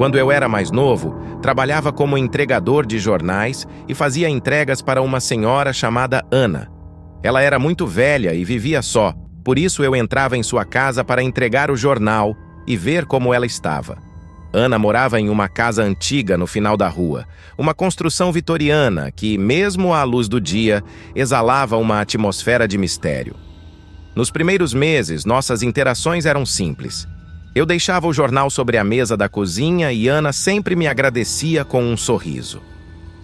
Quando eu era mais novo, trabalhava como entregador de jornais e fazia entregas para uma senhora chamada Ana. Ela era muito velha e vivia só, por isso eu entrava em sua casa para entregar o jornal e ver como ela estava. Ana morava em uma casa antiga no final da rua, uma construção vitoriana que, mesmo à luz do dia, exalava uma atmosfera de mistério. Nos primeiros meses, nossas interações eram simples. Eu deixava o jornal sobre a mesa da cozinha e Ana sempre me agradecia com um sorriso.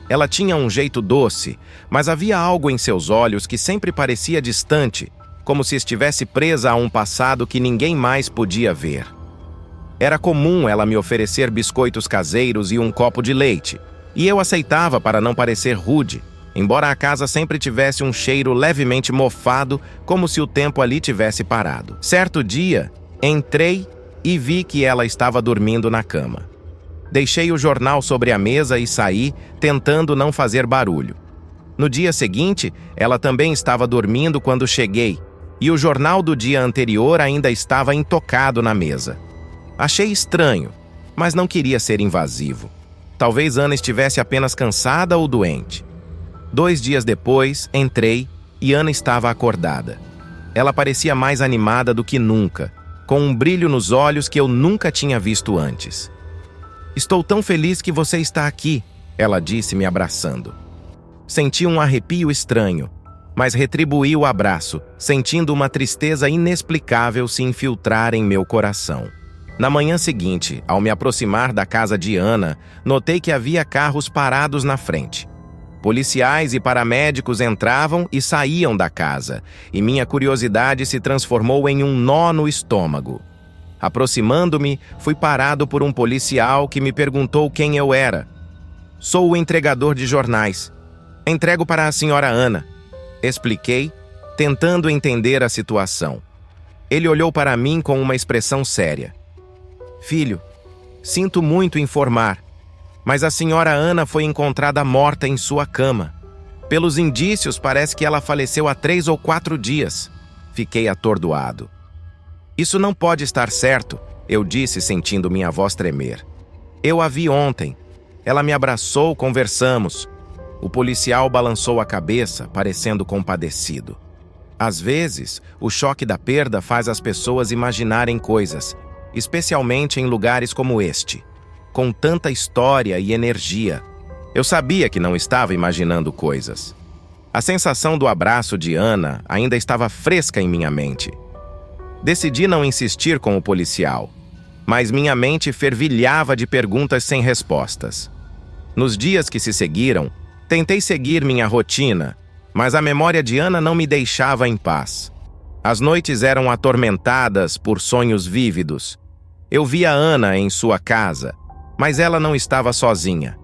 Ela tinha um jeito doce, mas havia algo em seus olhos que sempre parecia distante, como se estivesse presa a um passado que ninguém mais podia ver. Era comum ela me oferecer biscoitos caseiros e um copo de leite, e eu aceitava para não parecer rude, embora a casa sempre tivesse um cheiro levemente mofado, como se o tempo ali tivesse parado. Certo dia, entrei e vi que ela estava dormindo na cama. Deixei o jornal sobre a mesa e saí, tentando não fazer barulho. No dia seguinte, ela também estava dormindo quando cheguei, e o jornal do dia anterior ainda estava intocado na mesa. Achei estranho, mas não queria ser invasivo. Talvez Ana estivesse apenas cansada ou doente. 2 dias depois, entrei e Ana estava acordada. Ela parecia mais animada do que nunca, com um brilho nos olhos que eu nunca tinha visto antes. "Estou tão feliz que você está aqui", ela disse, me abraçando. Senti um arrepio estranho, mas retribuí o abraço, sentindo uma tristeza inexplicável se infiltrar em meu coração. Na manhã seguinte, ao me aproximar da casa de Ana, notei que havia carros parados na frente. Policiais e paramédicos entravam e saíam da casa, e minha curiosidade se transformou em um nó no estômago. Aproximando-me, fui parado por um policial que me perguntou quem eu era. "Sou o entregador de jornais. Entrego para a senhora Ana", expliquei, tentando entender a situação. Ele olhou para mim com uma expressão séria. "Filho, sinto muito informar, mas a senhora Ana foi encontrada morta em sua cama. Pelos indícios, parece que ela faleceu há 3 ou 4 dias. Fiquei atordoado. "Isso não pode estar certo", eu disse, sentindo minha voz tremer. "Eu a vi ontem. Ela me abraçou, conversamos." O policial balançou a cabeça, parecendo compadecido. Às vezes, o choque da perda faz as pessoas imaginarem coisas, especialmente em lugares como este, com tanta história e energia. Eu sabia que não estava imaginando coisas. A sensação do abraço de Ana ainda estava fresca em minha mente. Decidi não insistir com o policial, mas minha mente fervilhava de perguntas sem respostas. Nos dias que se seguiram, tentei seguir minha rotina, mas a memória de Ana não me deixava em paz. As noites eram atormentadas por sonhos vívidos. Eu via Ana em sua casa, mas ela não estava sozinha.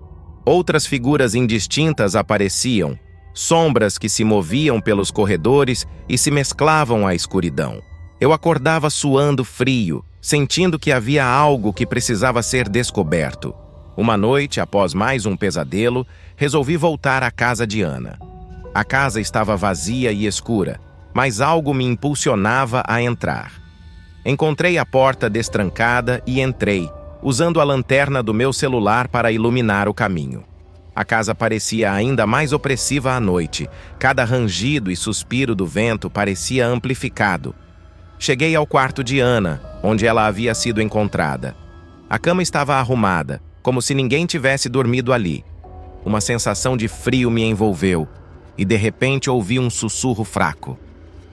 Outras figuras indistintas apareciam, sombras que se moviam pelos corredores e se mesclavam à escuridão. Eu acordava suando frio, sentindo que havia algo que precisava ser descoberto. Uma noite, após mais um pesadelo, resolvi voltar à casa de Ana. A casa estava vazia e escura, mas algo me impulsionava a entrar. Encontrei a porta destrancada e entrei, usando a lanterna do meu celular para iluminar o caminho. A casa parecia ainda mais opressiva à noite. Cada rangido e suspiro do vento parecia amplificado. Cheguei ao quarto de Ana, onde ela havia sido encontrada. A cama estava arrumada, como se ninguém tivesse dormido ali. Uma sensação de frio me envolveu, e de repente ouvi um sussurro fraco.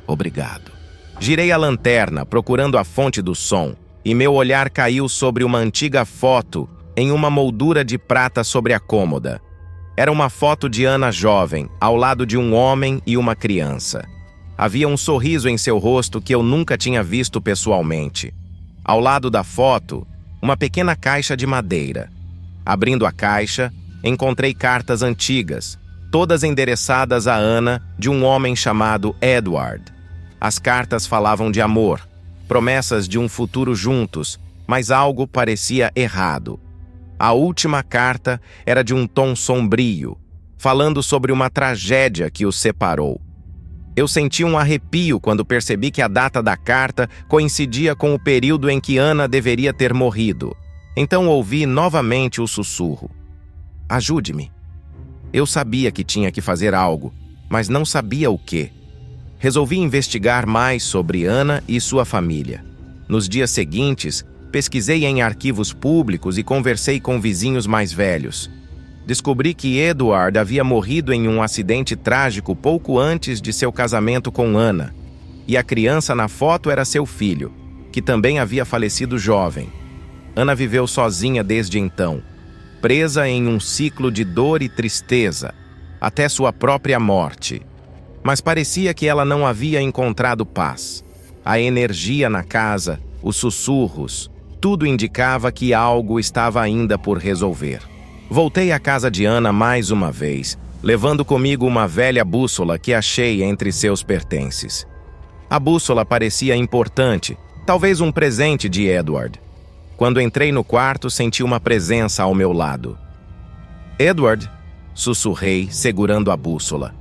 "Obrigado." Girei a lanterna, procurando a fonte do som, e meu olhar caiu sobre uma antiga foto em uma moldura de prata sobre a cômoda. Era uma foto de Ana jovem, ao lado de um homem e uma criança. Havia um sorriso em seu rosto que eu nunca tinha visto pessoalmente. Ao lado da foto, uma pequena caixa de madeira. Abrindo a caixa, encontrei cartas antigas, todas endereçadas a Ana, de um homem chamado Edward. As cartas falavam de amor, promessas de um futuro juntos, mas algo parecia errado. A última carta era de um tom sombrio, falando sobre uma tragédia que os separou. Eu senti um arrepio quando percebi que a data da carta coincidia com o período em que Ana deveria ter morrido. Então ouvi novamente o sussurro. Ajude-me. Eu sabia que tinha que fazer algo, mas não sabia o quê. Resolvi investigar mais sobre Ana e sua família. Nos dias seguintes, pesquisei em arquivos públicos e conversei com vizinhos mais velhos. Descobri que Edward havia morrido em um acidente trágico pouco antes de seu casamento com Ana, e a criança na foto era seu filho, que também havia falecido jovem. Ana viveu sozinha desde então, presa em um ciclo de dor e tristeza, até sua própria morte. Mas parecia que ela não havia encontrado paz. A energia na casa, os sussurros, tudo indicava que algo estava ainda por resolver. Voltei à casa de Ana mais uma vez, levando comigo uma velha bússola que achei entre seus pertences. A bússola parecia importante, talvez um presente de Edward. Quando entrei no quarto, senti uma presença ao meu lado. Edward, sussurrei, segurando a bússola.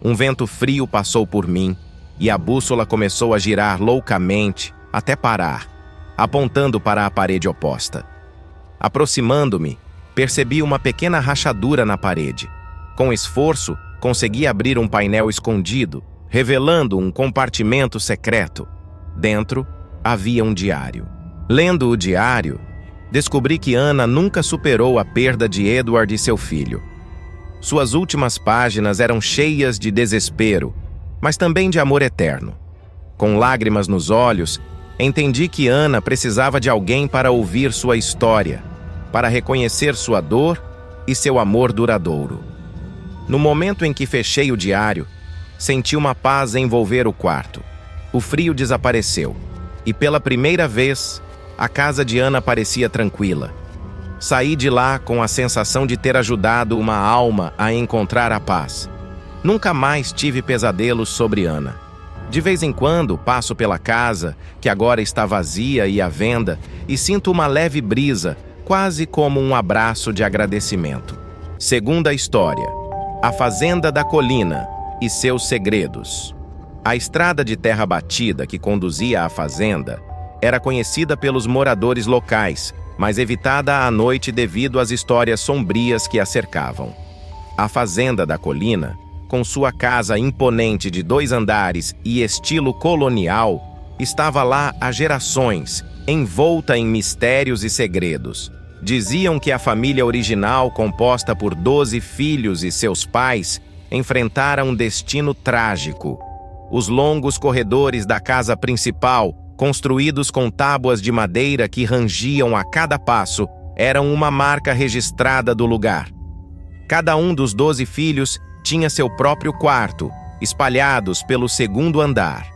Um vento frio passou por mim e a bússola começou a girar loucamente até parar, apontando para a parede oposta. Aproximando-me, percebi uma pequena rachadura na parede. Com esforço, consegui abrir um painel escondido, revelando um compartimento secreto. Dentro, havia um diário. Lendo o diário, descobri que Ana nunca superou a perda de Edward e seu filho. Suas últimas páginas eram cheias de desespero, mas também de amor eterno. Com lágrimas nos olhos, entendi que Ana precisava de alguém para ouvir sua história, para reconhecer sua dor e seu amor duradouro. No momento em que fechei o diário, senti uma paz envolver o quarto. O frio desapareceu, e pela primeira vez, a casa de Ana parecia tranquila. Saí de lá com a sensação de ter ajudado uma alma a encontrar a paz. Nunca mais tive pesadelos sobre Ana. De vez em quando passo pela casa, que agora está vazia e à venda, e sinto uma leve brisa, quase como um abraço de agradecimento. Segunda história: A Fazenda da Colina e seus segredos. A estrada de terra batida que conduzia à fazenda era conhecida pelos moradores locais, mas evitada à noite devido às histórias sombrias que a cercavam. A Fazenda da Colina, com sua casa imponente de 2 andares e estilo colonial, estava lá há gerações, envolta em mistérios e segredos. Diziam que a família original, composta por 12 filhos e seus pais, enfrentara um destino trágico. Os longos corredores da casa principal, construídos com tábuas de madeira que rangiam a cada passo, eram uma marca registrada do lugar. Cada um dos 12 filhos tinha seu próprio quarto, espalhados pelo 2º andar.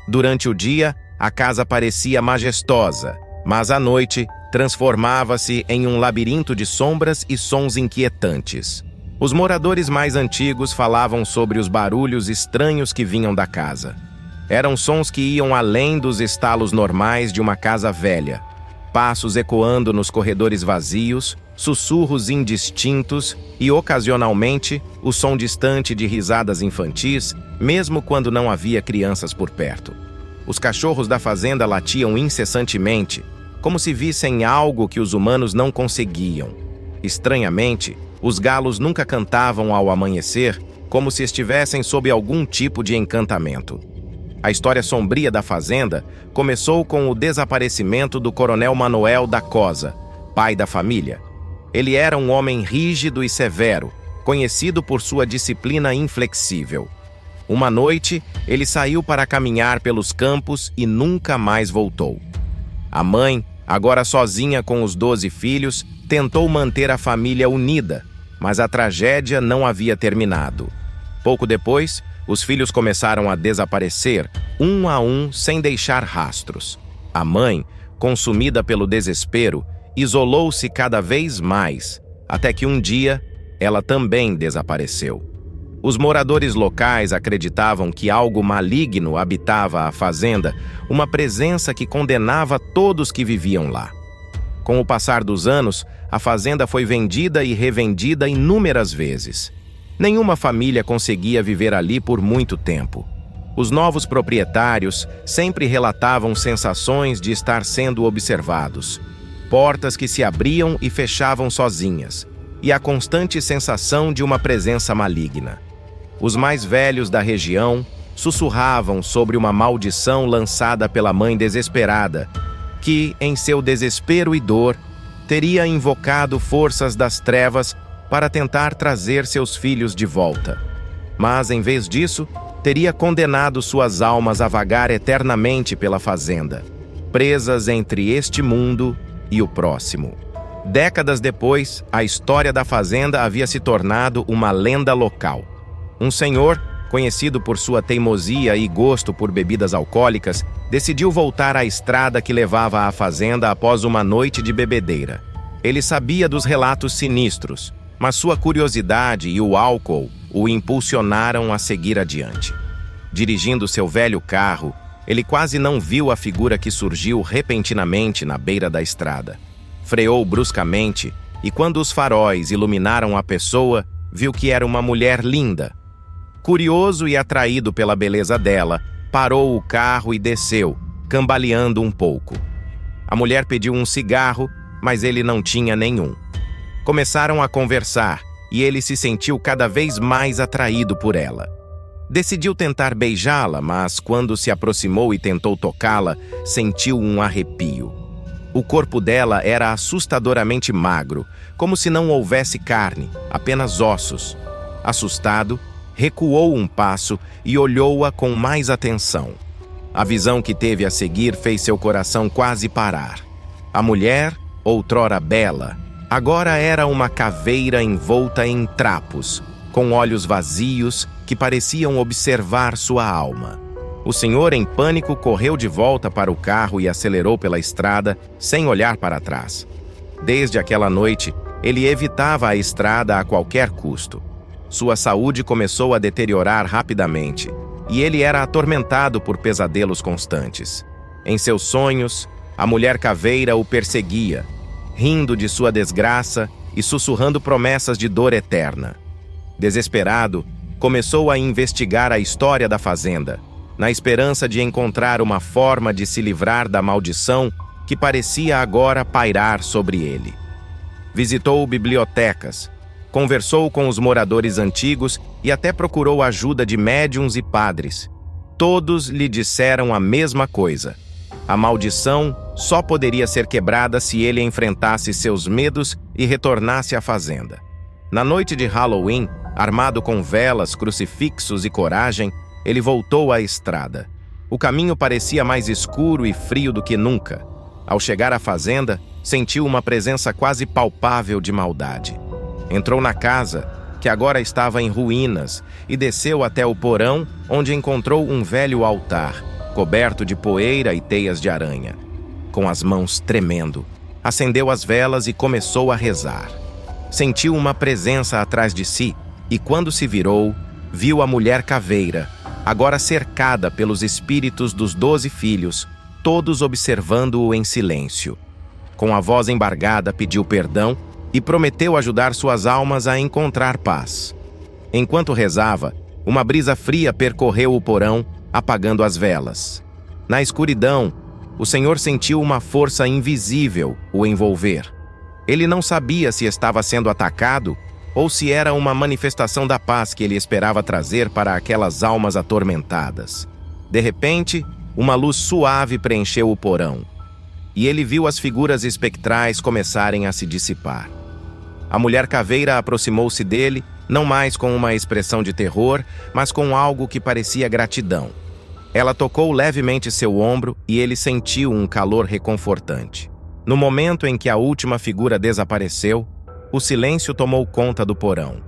Durante o dia, a casa parecia majestosa, mas à noite transformava-se em um labirinto de sombras e sons inquietantes. Os moradores mais antigos falavam sobre os barulhos estranhos que vinham da casa. Eram sons que iam além dos estalos normais de uma casa velha. Passos ecoando nos corredores vazios, sussurros indistintos e, ocasionalmente, o som distante de risadas infantis, mesmo quando não havia crianças por perto. Os cachorros da fazenda latiam incessantemente, como se vissem algo que os humanos não conseguiam. Estranhamente, os galos nunca cantavam ao amanhecer, como se estivessem sob algum tipo de encantamento. A história sombria da fazenda começou com o desaparecimento do coronel Manuel da Cosa, pai da família. Ele era um homem rígido e severo, conhecido por sua disciplina inflexível. Uma noite, ele saiu para caminhar pelos campos e nunca mais voltou. A mãe, agora sozinha com os 12 filhos, tentou manter a família unida, mas a tragédia não havia terminado. Pouco depois, os filhos começaram a desaparecer, um a um, sem deixar rastros. A mãe, consumida pelo desespero, isolou-se cada vez mais, até que um dia, ela também desapareceu. Os moradores locais acreditavam que algo maligno habitava a fazenda, uma presença que condenava todos que viviam lá. Com o passar dos anos, a fazenda foi vendida e revendida inúmeras vezes. Nenhuma família conseguia viver ali por muito tempo. Os novos proprietários sempre relatavam sensações de estar sendo observados. portas que se abriam e fechavam sozinhas, e a constante sensação de uma presença maligna. Os mais velhos da região sussurravam sobre uma maldição lançada pela mãe desesperada, que, em seu desespero e dor, teria invocado forças das trevas para tentar trazer seus filhos de volta. Mas, em vez disso, teria condenado suas almas a vagar eternamente pela fazenda, presas entre este mundo e o próximo. Décadas depois, a história da fazenda havia se tornado uma lenda local. Um senhor, conhecido por sua teimosia e gosto por bebidas alcoólicas, decidiu voltar à estrada que levava à fazenda após uma noite de bebedeira. Ele sabia dos relatos sinistros, mas sua curiosidade e o álcool o impulsionaram a seguir adiante. Dirigindo seu velho carro, ele quase não viu a figura que surgiu repentinamente na beira da estrada. Freou bruscamente e, quando os faróis iluminaram a pessoa, viu que era uma mulher linda. Curioso e atraído pela beleza dela, parou o carro e desceu, cambaleando um pouco. A mulher pediu um cigarro, mas ele não tinha nenhum. Começaram a conversar e ele se sentiu cada vez mais atraído por ela. Decidiu tentar beijá-la, mas quando se aproximou e tentou tocá-la, sentiu um arrepio. O corpo dela era assustadoramente magro, como se não houvesse carne, apenas ossos. Assustado, recuou um passo e olhou-a com mais atenção. A visão que teve a seguir fez seu coração quase parar. A mulher, outrora bela, agora era uma caveira envolta em trapos, com olhos vazios que pareciam observar sua alma. O senhor, em pânico, correu de volta para o carro e acelerou pela estrada, sem olhar para trás. Desde aquela noite, ele evitava a estrada a qualquer custo. Sua saúde começou a deteriorar rapidamente, e ele era atormentado por pesadelos constantes. Em seus sonhos, a mulher caveira o perseguia, rindo de sua desgraça e sussurrando promessas de dor eterna. Desesperado, começou a investigar a história da fazenda, na esperança de encontrar uma forma de se livrar da maldição que parecia agora pairar sobre ele. Visitou bibliotecas, conversou com os moradores antigos e até procurou ajuda de médiuns e padres. Todos lhe disseram a mesma coisa. A maldição só poderia ser quebrada se ele enfrentasse seus medos e retornasse à fazenda. Na noite de Halloween, armado com velas, crucifixos e coragem, ele voltou à estrada. O caminho parecia mais escuro e frio do que nunca. Ao chegar à fazenda, sentiu uma presença quase palpável de maldade. Entrou na casa, que agora estava em ruínas, e desceu até o porão, onde encontrou um velho altar, coberto de poeira e teias de aranha. Com as mãos tremendo, acendeu as velas e começou a rezar. Sentiu uma presença atrás de si, e quando se virou, viu a mulher caveira, agora cercada pelos espíritos dos 12 filhos, todos observando-o em silêncio. Com a voz embargada, pediu perdão e prometeu ajudar suas almas a encontrar paz. Enquanto rezava, uma brisa fria percorreu o porão, apagando as velas. Na escuridão, o senhor sentiu uma força invisível o envolver. Ele não sabia se estava sendo atacado ou se era uma manifestação da paz que ele esperava trazer para aquelas almas atormentadas. De repente, uma luz suave preencheu o porão, e ele viu as figuras espectrais começarem a se dissipar. A mulher caveira aproximou-se dele, não mais com uma expressão de terror, mas com algo que parecia gratidão. Ela tocou levemente seu ombro e ele sentiu um calor reconfortante. No momento em que a última figura desapareceu, o silêncio tomou conta do porão.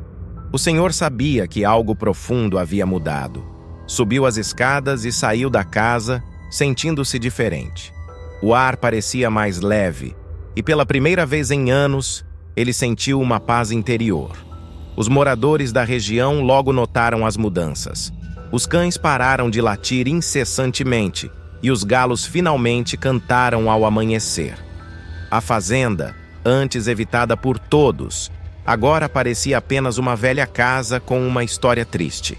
O senhor sabia que algo profundo havia mudado. Subiu as escadas e saiu da casa, sentindo-se diferente. O ar parecia mais leve, e pela primeira vez em anos, ele sentiu uma paz interior. Os moradores da região logo notaram as mudanças. Os cães pararam de latir incessantemente, e os galos finalmente cantaram ao amanhecer. A fazenda, antes evitada por todos, agora parecia apenas uma velha casa com uma história triste.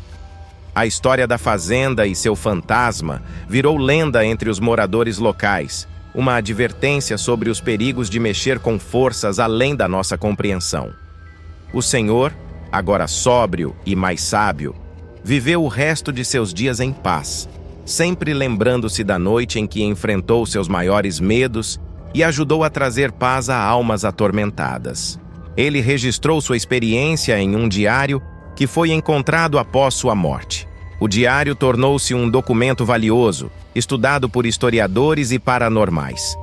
A história da fazenda e seu fantasma virou lenda entre os moradores locais, uma advertência sobre os perigos de mexer com forças além da nossa compreensão. O Senhor, agora sóbrio e mais sábio, viveu o resto de seus dias em paz, sempre lembrando-se da noite em que enfrentou seus maiores medos e ajudou a trazer paz a almas atormentadas. Ele registrou sua experiência em um diário que foi encontrado após sua morte. O diário tornou-se um documento valioso, estudado por historiadores e paranormais.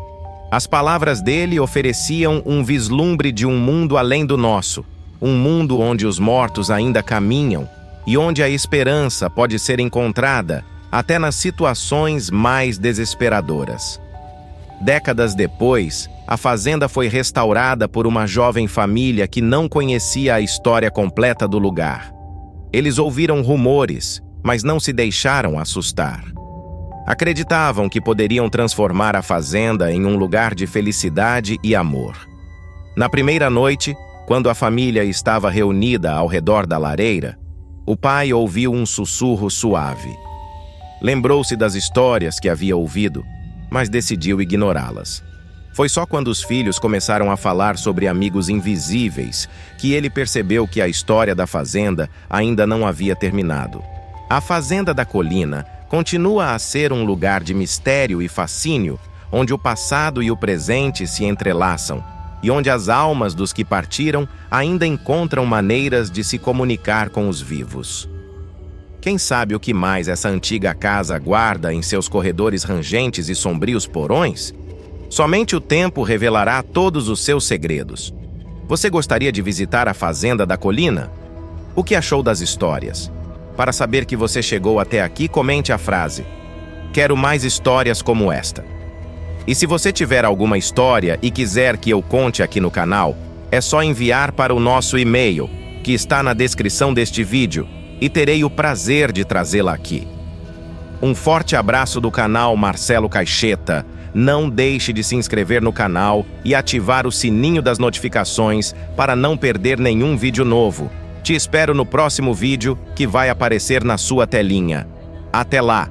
As palavras dele ofereciam um vislumbre de um mundo além do nosso, um mundo onde os mortos ainda caminham e onde a esperança pode ser encontrada até nas situações mais desesperadoras. Décadas depois, a fazenda foi restaurada por uma jovem família que não conhecia a história completa do lugar. Eles ouviram rumores, mas não se deixaram assustar. Acreditavam que poderiam transformar a fazenda em um lugar de felicidade e amor. Na primeira noite, quando a família estava reunida ao redor da lareira, o pai ouviu um sussurro suave. Lembrou-se das histórias que havia ouvido, mas decidiu ignorá-las. Foi só quando os filhos começaram a falar sobre amigos invisíveis que ele percebeu que a história da fazenda ainda não havia terminado. A Fazenda da Colina continua a ser um lugar de mistério e fascínio, onde o passado e o presente se entrelaçam, e onde as almas dos que partiram ainda encontram maneiras de se comunicar com os vivos. Quem sabe o que mais essa antiga casa guarda em seus corredores rangentes e sombrios porões? Somente o tempo revelará todos os seus segredos. Você gostaria de visitar a Fazenda da Colina? O que achou das histórias? Para saber que você chegou até aqui, comente a frase: "Quero mais histórias como esta". E se você tiver alguma história e quiser que eu conte aqui no canal, é só enviar para o nosso e-mail, que está na descrição deste vídeo, e terei o prazer de trazê-la aqui. Um forte abraço do canal Marcelo Caixeta. Não deixe de se inscrever no canal e ativar o sininho das notificações para não perder nenhum vídeo novo. Te espero no próximo vídeo que vai aparecer na sua telinha. Até lá!